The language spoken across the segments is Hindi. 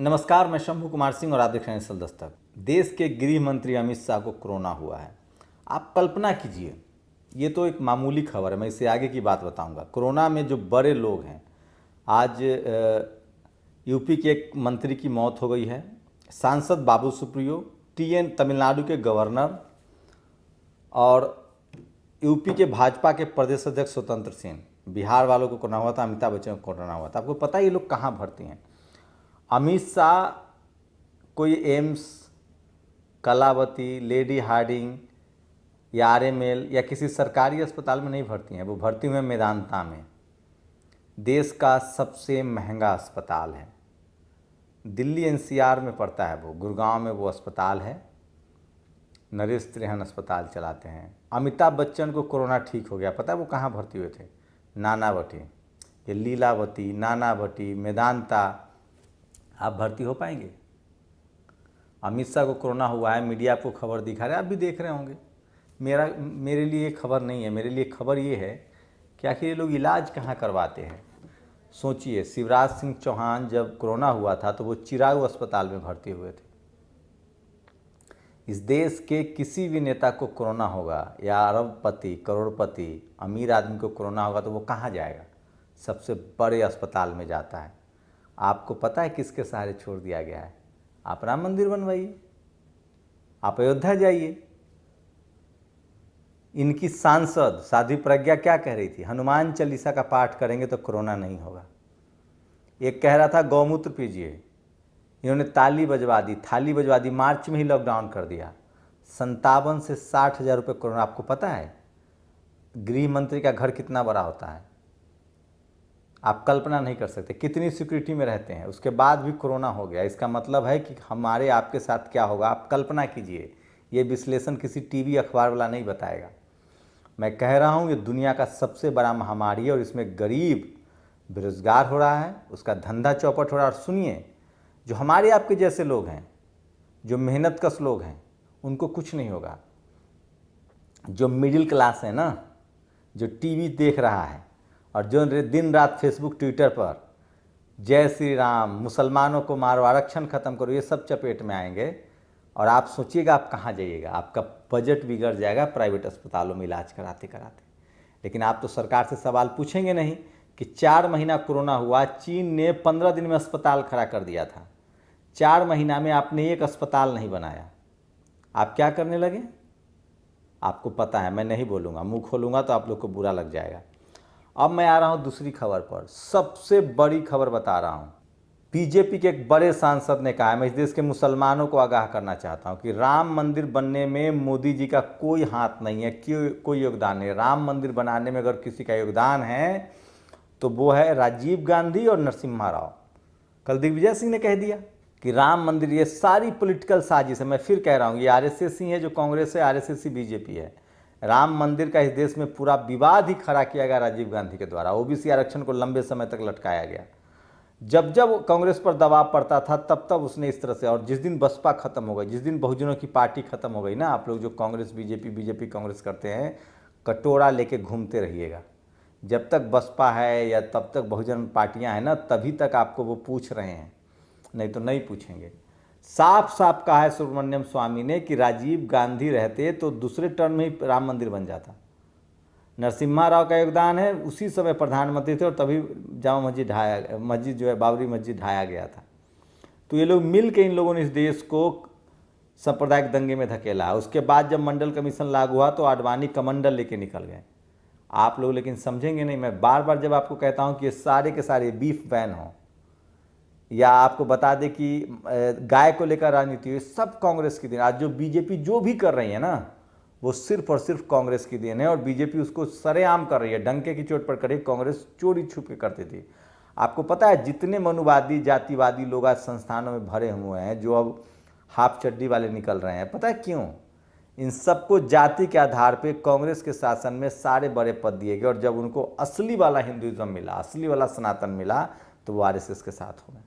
नमस्कार, मैं शंभू कुमार सिंह और आप देख रहे हैं सल दस्तक। देश के गृह मंत्री अमित शाह को कोरोना हुआ है। आप कल्पना कीजिए, ये तो एक मामूली खबर है, मैं इससे आगे की बात बताऊंगा। कोरोना में जो बड़े लोग हैं, आज यूपी के एक मंत्री की मौत हो गई है, सांसद बाबू सुप्रियो, टीएन तमिलनाडु के गवर्नर और यूपी के भाजपा के प्रदेश अध्यक्ष स्वतंत्र सिंह। बिहार वालों को कोरोना हुआ था, अमिताभ बच्चन को कोरोना हुआ था। आपको पता है ये लोग कहाँ भर्ती हैं? अमित शाह कोई एम्स, कलावती, लेडी हार्डिंग या आरएमएल या किसी सरकारी अस्पताल में नहीं भर्ती हैं। वो भर्ती हुए मेदांता में, देश का सबसे महंगा अस्पताल है। दिल्ली एनसीआर में पड़ता है वो, गुड़गांव में वो अस्पताल है। नरेश त्रेहन अस्पताल चलाते हैं। अमिताभ बच्चन को कोरोना ठीक हो गया, पता है वो कहाँ भर्ती हुए थे? नानावटी। ये लीलावती, नानावटी, मेदांता, आप भर्ती हो पाएंगे? अमित शाह को कोरोना हुआ है, मीडिया आपको खबर दिखा रहे हैं, आप भी देख रहे होंगे। मेरे लिए खबर नहीं है, मेरे लिए खबर ये है कि आखिर ये लोग इलाज कहाँ करवाते हैं। सोचिए, शिवराज सिंह चौहान जब कोरोना हुआ था तो वो चिरायू अस्पताल में भर्ती हुए थे। इस देश के किसी भी नेता को कोरोना होगा या अरबपति, करोड़पति, अमीर आदमी को कोरोना होगा तो वो कहाँ जाएगा? सबसे बड़े अस्पताल में जाता है। आपको पता है किसके सहारे छोड़ दिया गया है? आप राम मंदिर बनवाइए, आप अयोध्या जाइए। इनकी सांसद साध्वी प्रज्ञा क्या कह रही थी? हनुमान चालीसा का पाठ करेंगे तो कोरोना नहीं होगा। एक कह रहा था गौमूत्र पीजिए, इन्होंने ताली बजवा दी, थाली बजवा दी, मार्च में ही लॉकडाउन कर दिया। 57 से 60 हज़ार रुपये कोरोना। आपको पता है गृह मंत्री का घर कितना बड़ा होता है? आप कल्पना नहीं कर सकते कितनी सिक्योरिटी में रहते हैं, उसके बाद भी कोरोना हो गया। इसका मतलब है कि हमारे आपके साथ क्या होगा, आप कल्पना कीजिए। ये विश्लेषण किसी टीवी अखबार वाला नहीं बताएगा। मैं कह रहा हूँ ये दुनिया का सबसे बड़ा महामारी है और इसमें गरीब बेरोजगार हो रहा है, उसका धंधा चौपट हो रहा है। और सुनिए, जो हमारे आपके जैसे लोग हैं, जो मेहनत कश लोग हैं, उनको कुछ नहीं होगा। जो मिडिल क्लास है ना, जो टीवी देख रहा है और जो दिन रात फेसबुक ट्विटर पर जय श्री राम, मुसलमानों को मारो, आरक्षण खत्म करो, ये सब चपेट में आएंगे। और आप सोचिएगा आप कहाँ जाइएगा? आपका बजट बिगड़ जाएगा प्राइवेट अस्पतालों में इलाज कराते कराते। लेकिन आप तो सरकार से सवाल पूछेंगे नहीं कि 4 महीना कोरोना हुआ, चीन ने 15 दिन में अस्पताल खड़ा कर दिया था। 4 महीना में आपने एक अस्पताल नहीं बनाया। आप क्या करने लगे? आपको पता है, मैं नहीं बोलूँगा, मुंह खोलूँगा तो आप लोग को बुरा लग जाएगा। अब मैं आ रहा हूँ दूसरी खबर पर। सबसे बड़ी खबर बता रहा हूँ। बीजेपी के एक बड़े सांसद ने कहा है, मैं इस देश के मुसलमानों को आगाह करना चाहता हूँ कि राम मंदिर बनने में मोदी जी का कोई हाथ नहीं है, कोई योगदान नहीं। राम मंदिर बनाने में अगर किसी का योगदान है तो वो है राजीव गांधी और नरसिम्हा राव। कल दिग्विजय सिंह ने कह दिया कि राम मंदिर ये सारी पॉलिटिकल साजिश है। मैं फिर कह रहा हूँ, ये आरएसएस ही है जो कांग्रेस है, आरएसएस ही बीजेपी है। राम मंदिर का इस देश में पूरा विवाद ही खड़ा किया गया राजीव गांधी के द्वारा। ओबीसी आरक्षण को लंबे समय तक लटकाया गया। जब जब कांग्रेस पर दबाव पड़ता था तब तब उसने इस तरह से, और जिस दिन बसपा खत्म हो गई, जिस दिन बहुजनों की पार्टी खत्म हो गई ना, आप लोग जो कांग्रेस बीजेपी कांग्रेस करते हैं, कटोरा लेके घूमते रहिएगा। जब तक बसपा है या तब तक बहुजन पार्टियां हैं ना, तभी तक आपको वो पूछ रहे हैं, नहीं तो नहीं पूछेंगे। साफ साफ कहा है सुब्रमण्यम स्वामी ने कि राजीव गांधी रहते तो दूसरे टर्म में ही राम मंदिर बन जाता। नरसिम्हा राव का योगदान है, उसी समय प्रधानमंत्री थे और तभी जामा मस्जिद जो है बाबरी मस्जिद ढाया गया था। तो ये लोग मिल के, इन लोगों ने इस देश को सांप्रदायिक दंगे में धकेला। उसके बाद जब मंडल कमीशन लागू हुआ तो आडवाणी कमंडल लेके निकल गए। आप लोग लेकिन समझेंगे नहीं। मैं बार बार जब आपको कहता हूँ कि ये सारे के सारे बीफ बैन हो, या आपको बता दें कि गाय को लेकर राजनीति हुई, सब कांग्रेस की देन। आज जो बीजेपी जो भी कर रही है ना, वो सिर्फ और सिर्फ कांग्रेस की देन है। और बीजेपी उसको सरेआम कर रही है, डंके की चोट पर कर रही है। कांग्रेस चोरी छुप के करती थी। आपको पता है जितने मनुवादी जातिवादी लोग आज संस्थानों में भरे हुए हैं, जो अब हाफ चड्डी वाले निकल रहे हैं, पता है क्यों? इन सबको जाति के आधार पर कांग्रेस के शासन में सारे बड़े पद दिए गए। और जब उनको असली वाला हिंदुइज्म मिला, असली वाला सनातन मिला, तो वो आरएसएस के साथ हो गए।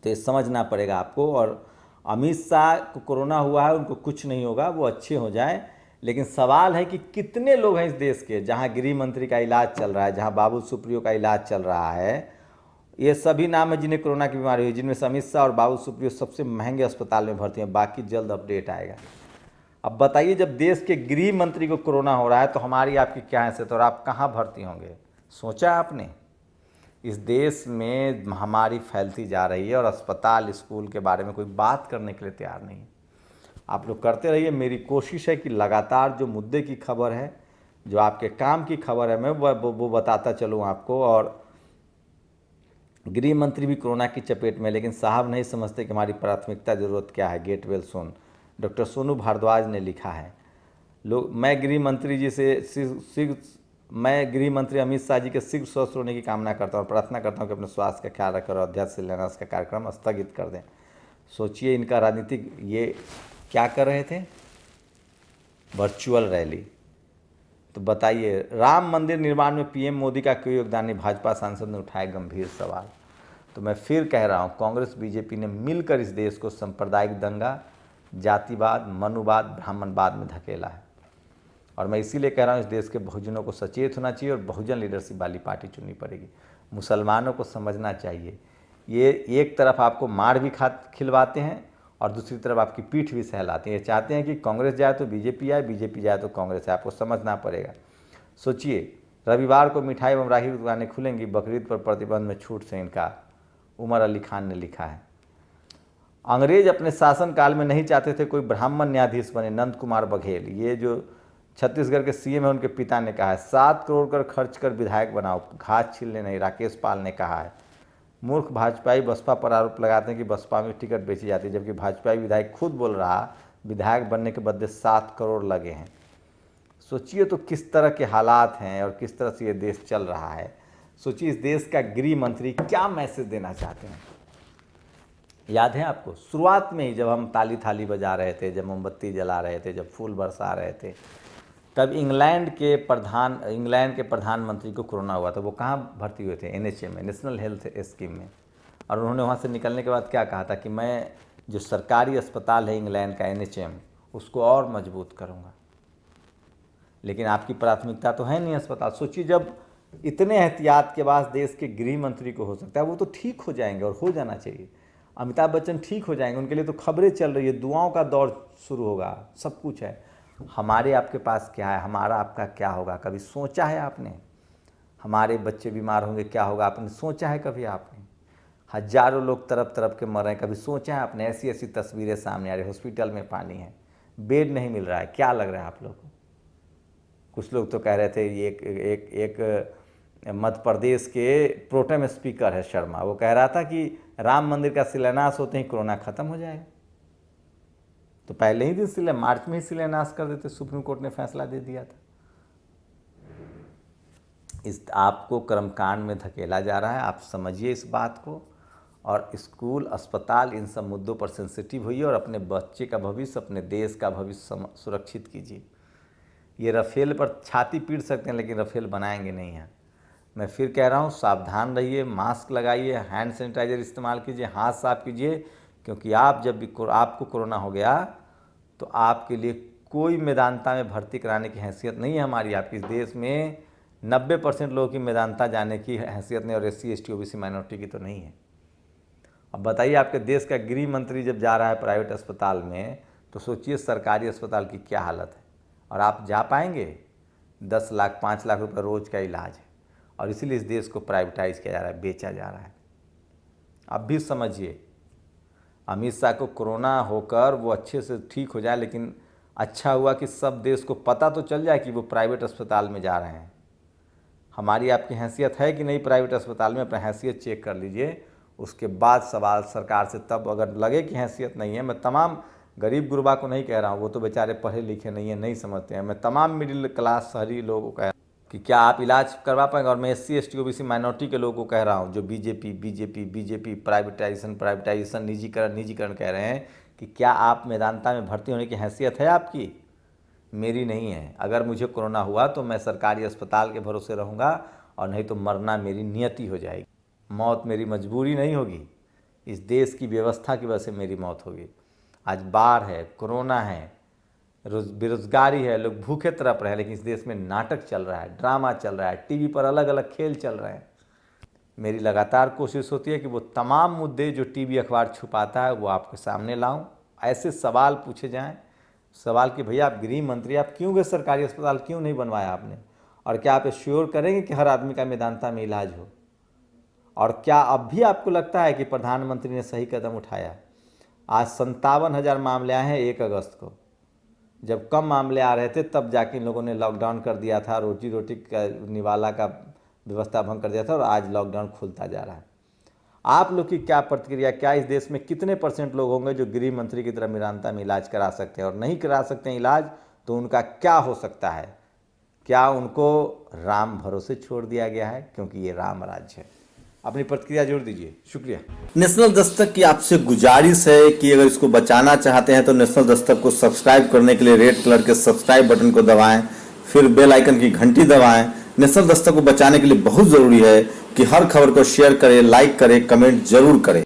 तो ये समझना पड़ेगा आपको। और अमित शाह को कोरोना हुआ है, उनको कुछ नहीं होगा, वो अच्छे हो जाएं। लेकिन सवाल है कि कितने लोग हैं इस देश के, जहां गृह मंत्री का इलाज चल रहा है, जहां बाबू सुप्रियो का इलाज चल रहा है, ये सभी नाम है जिन्हें कोरोना की बीमारी हुई, जिनमें से अमित शाह और बाबू सुप्रियो सबसे महंगे अस्पताल में भर्ती हैं। बाकी जल्द अपडेट आएगा। अब बताइए, जब देश के गृह मंत्री को कोरोना हो रहा है तो हमारी आपकी क्या हैसियत और आप कहाँ भर्ती होंगे? सोचा आपने? इस देश में महामारी फैलती जा रही है और अस्पताल स्कूल के बारे में कोई बात करने के लिए तैयार नहीं है। आप लोग करते रहिए। मेरी कोशिश है कि लगातार जो मुद्दे की खबर है, जो आपके काम की खबर है, मैं वो बताता चलूँ आपको। और गृह मंत्री भी कोरोना की चपेट में, लेकिन साहब नहीं समझते कि हमारी प्राथमिकता ज़रूरत क्या है। गेट वेल सोन, डॉक्टर सोनू भारद्वाज ने लिखा है। मैं गृह मंत्री जी से मैं गृह मंत्री अमित शाह जी के शीघ्र स्वस्थ होने की कामना करता हूँ और प्रार्थना करता हूँ कि अपने स्वास्थ्य का ख्याल रखें और अध्यक्ष शिलान्यास का कार्यक्रम स्थगित कर दें। सोचिए, इनका राजनीतिक ये क्या कर रहे थे, वर्चुअल रैली। तो बताइए, राम मंदिर निर्माण में पीएम मोदी का कोई योगदान नहीं, भाजपा सांसद ने उठाए गंभीर सवाल। तो मैं फिर कह रहा हूँ, कांग्रेस बीजेपी ने मिलकर इस देश को सांप्रदायिक दंगा, जातिवाद, मनुवाद, ब्राह्मणवाद में धकेला है। और मैं इसीलिए कह रहा हूँ, इस देश के बहुजनों को सचेत होना चाहिए और बहुजन लीडरशिप वाली पार्टी चुननी पड़ेगी। मुसलमानों को समझना चाहिए, ये एक तरफ आपको मार भी खिलवाते हैं और दूसरी तरफ आपकी पीठ भी सहलाते हैं। ये चाहते हैं कि कांग्रेस जाए तो बीजेपी आए, बीजेपी जाए तो कांग्रेस आए। आपको समझना पड़ेगा। सोचिए, रविवार को मिठाई एवं राखी की दुकानें खुलेंगी, बकरीद पर प्रतिबंध में छूट से इनकार, उमर अली खान ने लिखा है। अंग्रेज अपने शासनकाल में नहीं चाहते थे कोई ब्राह्मण न्यायाधीश बने, नंद कुमार बघेल, ये जो छत्तीसगढ़ के सीएम है, उनके पिता ने कहा है। 7 करोड़ कर खर्च कर विधायक बनाओ, घास छीलने नहीं, राकेश पाल ने कहा है। मूर्ख भाजपाई बसपा पर आरोप लगाते हैं कि बसपा में टिकट बेची जाती है, जबकि भाजपाई विधायक खुद बोल रहा विधायक बनने के बदले 7 करोड़ लगे हैं। सोचिए तो किस तरह के हालात हैं और किस तरह से ये देश चल रहा है। सोचिए, इस देश का गृह मंत्री क्या मैसेज देना चाहते हैं। याद है आपको, शुरुआत में ही जब हम ताली थाली बजा रहे थे, जब मोमबत्ती जला रहे थे, जब फूल बरसा रहे थे, तब इंग्लैंड के प्रधानमंत्री को कोरोना हुआ था। वो कहाँ भर्ती हुए थे? एनएचएम में, नेशनल हेल्थ स्कीम में। और उन्होंने वहाँ से निकलने के बाद क्या कहा था कि मैं जो सरकारी अस्पताल है इंग्लैंड का एनएचएम, उसको और मजबूत करूँगा। लेकिन आपकी प्राथमिकता तो है नहीं अस्पताल। सोचिए, जब इतने एहतियात के बाद देश के गृह मंत्री को हो सकता है, वो तो ठीक हो जाएंगे और हो जाना चाहिए। अमिताभ बच्चन ठीक हो जाएंगे, उनके लिए तो खबरें चल रही है, दुआओं का दौर शुरू होगा, सब कुछ है। हमारे आपके पास क्या है? हमारा आपका क्या होगा? कभी सोचा है आपने? हमारे बच्चे बीमार होंगे, क्या होगा? आपने सोचा है कभी? आपने हजारों लोग तरफ तरफ के मर रहे हैं, कभी सोचा है आपने? ऐसी ऐसी तस्वीरें सामने आ रही, हॉस्पिटल में पानी है, बेड नहीं मिल रहा है, क्या लग रहा है आप लोग को? कुछ लोग तो कह रहे थे, ये एक मध्य प्रदेश के प्रोटेम स्पीकर है शर्मा, वो कह रहा था कि राम मंदिर का शिलान्यास होते ही कोरोना खत्म हो जाएगा। तो पहले ही दिन मार्च में ही शिलान्यास कर देते, सुप्रीम कोर्ट ने फैसला दे दिया था। इस आपको कर्मकांड में धकेला जा रहा है, आप समझिए इस बात को। और स्कूल, अस्पताल, इन सब मुद्दों पर सेंसिटिव होइए और अपने बच्चे का भविष्य, अपने देश का भविष्य सुरक्षित कीजिए। ये राफेल पर छाती पीट सकते हैं, लेकिन राफेल बनाएंगे नहीं हैं। मैं फिर कह रहा हूँ, सावधान रहिए, मास्क लगाइए, हैंड सैनिटाइजर इस्तेमाल कीजिए, हाथ साफ कीजिए, क्योंकि आप जब भी आपको कोरोना हो गया तो आपके लिए कोई मैदानता में भर्ती कराने की हैसियत नहीं है हमारी आपकी। इस देश में 90% लोगों की मैदानता जाने की हैसियत नहीं, और SC ST OBC माइनॉरिटी की तो नहीं है। अब बताइए, आपके देश का गृह मंत्री जब जा रहा है प्राइवेट अस्पताल में, तो सोचिए सरकारी अस्पताल की क्या हालत है। और आप जा पाएंगे? 10 लाख 5 लाख रुपये रोज़ का इलाज है, और इसीलिए इस देश को प्राइवेटाइज किया जा रहा है, बेचा जा रहा है। अब भी समझिए, अमित शाह को कोरोना होकर वो अच्छे से ठीक हो जाए, लेकिन अच्छा हुआ कि सब देश को पता तो चल जाए कि वो प्राइवेट अस्पताल में जा रहे हैं। हमारी आपकी हैसियत है कि नहीं प्राइवेट अस्पताल में? अपना हैसियत चेक कर लीजिए, उसके बाद सवाल सरकार से। तब अगर लगे कि हैसियत नहीं है, मैं तमाम गरीब गुरबा को नहीं कह रहा हूँ, वो तो बेचारे पढ़े लिखे नहीं है, नहीं समझते हैं। मैं तमाम मिडिल क्लास शहरी लोगों को कह रहा हूँ कि क्या आप इलाज करवा पाएंगे। और मैं SC ST OBC माइनॉरिटी के लोगों को कह रहा हूँ, जो बीजेपी प्राइवेटाइजेशन निजीकरण कह रहे हैं, कि क्या आप मैदानता में भर्ती होने की हैसियत है आपकी? मेरी नहीं है। अगर मुझे कोरोना हुआ तो मैं सरकारी अस्पताल के भरोसे रहूँगा, और नहीं तो मरना मेरी नियति हो जाएगी। मौत मेरी मजबूरी नहीं होगी, इस देश की व्यवस्था की वजह से मेरी मौत होगी। आज बाढ़ है, कोरोना है, बेरोजगारी है, लोग भूखे तड़प रहे हैं, लेकिन इस देश में नाटक चल रहा है, ड्रामा चल रहा है, TV पर अलग अलग खेल चल रहे हैं। मेरी लगातार कोशिश होती है कि वो तमाम मुद्दे जो टीवी अखबार छुपाता है वो आपके सामने लाऊं, ऐसे सवाल पूछे जाएं। सवाल कि भैया आप गृह मंत्री, आप क्यों गए सरकारी अस्पताल, क्यों नहीं बनवाया आपने? और क्या आप श्योर करेंगे कि हर आदमी का मेदांता में इलाज हो? और क्या अब भी आपको लगता है कि प्रधानमंत्री ने सही कदम उठाया? आज 57,000 मामले आए हैं 1 अगस्त को। जब कम मामले आ रहे थे तब जाके इन लोगों ने लॉकडाउन कर दिया था, रोजी रोटी का निवाला का व्यवस्था भंग कर दिया था, और आज लॉकडाउन खुलता जा रहा है। आप लोग की क्या प्रतिक्रिया? क्या इस देश में कितने % लोग होंगे जो गृह मंत्री की तरह मेदांता में इलाज करा सकते हैं? और नहीं करा सकते हैं इलाज तो उनका क्या हो सकता है? क्या उनको राम भरोसे छोड़ दिया गया है? क्योंकि ये राम राज्य है। अपनी प्रतिक्रिया जोड़ दीजिए। शुक्रिया। नेशनल दस्तक की आपसे गुजारिश है कि अगर इसको बचाना चाहते हैं तो नेशनल दस्तक को सब्सक्राइब करने के लिए रेड कलर के सब्सक्राइब बटन को दबाएं, फिर बेल आइकन की घंटी दबाएं। नेशनल दस्तक को बचाने के लिए बहुत जरूरी है कि हर खबर को शेयर करें, लाइक करें, कमेंट जरूर करें।